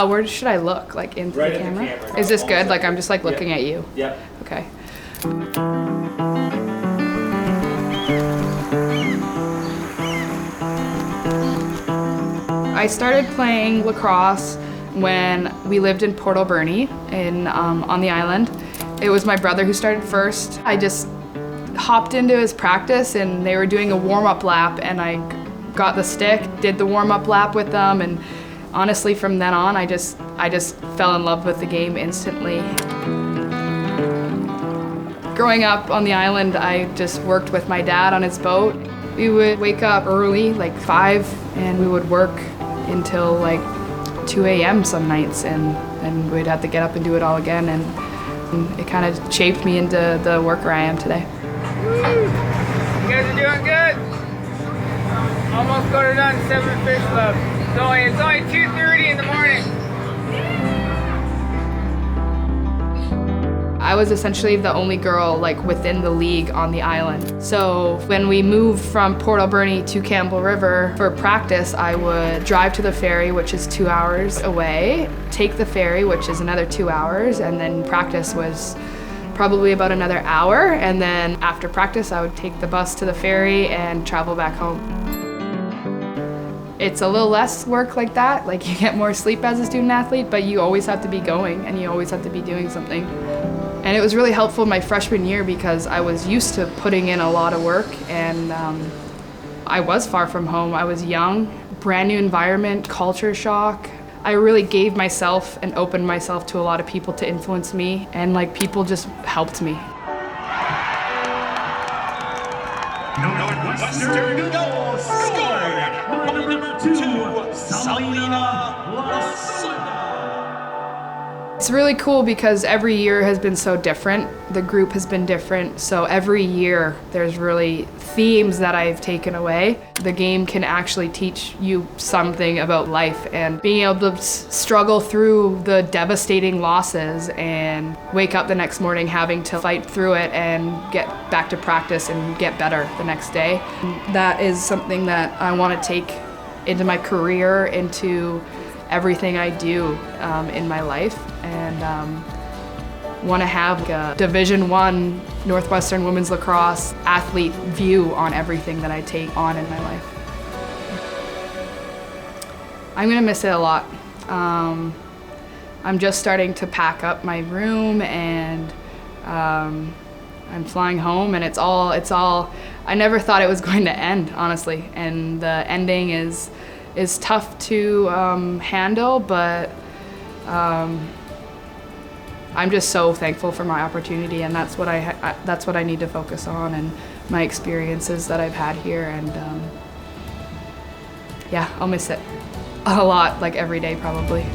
Where should I look? Like into Right the at camera? the camera. Is this good? Like I'm just like looking at you? Yep. Okay. I started playing lacrosse when we lived in Port Alberni on the island. It was my brother who started first. I just hopped into his practice and they were doing a warm-up lap and I got the stick, did the warm-up lap with them, and honestly from then on I just fell in love with the game instantly. Growing up on the island, I just worked with my dad on his boat. We would wake up early, like 5, and we would work until like 2 a.m. some nights, and then we'd have to get up and do it all again, and it kind of shaped me into the worker I am today. You guys are doing good? Almost got it done, 7 fish left. It's only 2:30 in the morning. I was essentially the only girl like within the league on the island. So when we moved from Port Alberni to Campbell River for practice, I would drive to the ferry, which is 2 hours away, take the ferry, which is another 2 hours, and then practice was probably about another hour. And then after practice, I would take the bus to the ferry and travel back home. It's a little less work like that, like you get more sleep as a student athlete, but you always have to be going and you always have to be doing something. And it was really helpful my freshman year because I was used to putting in a lot of work, and I was far from home. I was young, brand new environment, culture shock. I really gave myself and opened myself to a lot of people to influence me, and like people just helped me. Northwestern goal scored. Number 2, Selena Lasota. It's really cool because every year has been so different. The group has been different, so every year there's really themes that I've taken away. The game can actually teach you something about life, and being able to struggle through the devastating losses and wake up the next morning having to fight through it and get back to practice and get better the next day. That is something that I want to take into my career, into everything I do in my life, and want to have a Division I Northwestern women's lacrosse athlete view on everything that I take on in my life. I'm gonna miss it a lot. I'm just starting to pack up my room, and I'm flying home, and it's all, I never thought it was going to end, honestly, and the ending is tough to handle, but I'm just so thankful for my opportunity, and that's what I need to focus on, and my experiences that I've had here, and yeah, I'll miss it a lot, like every day probably.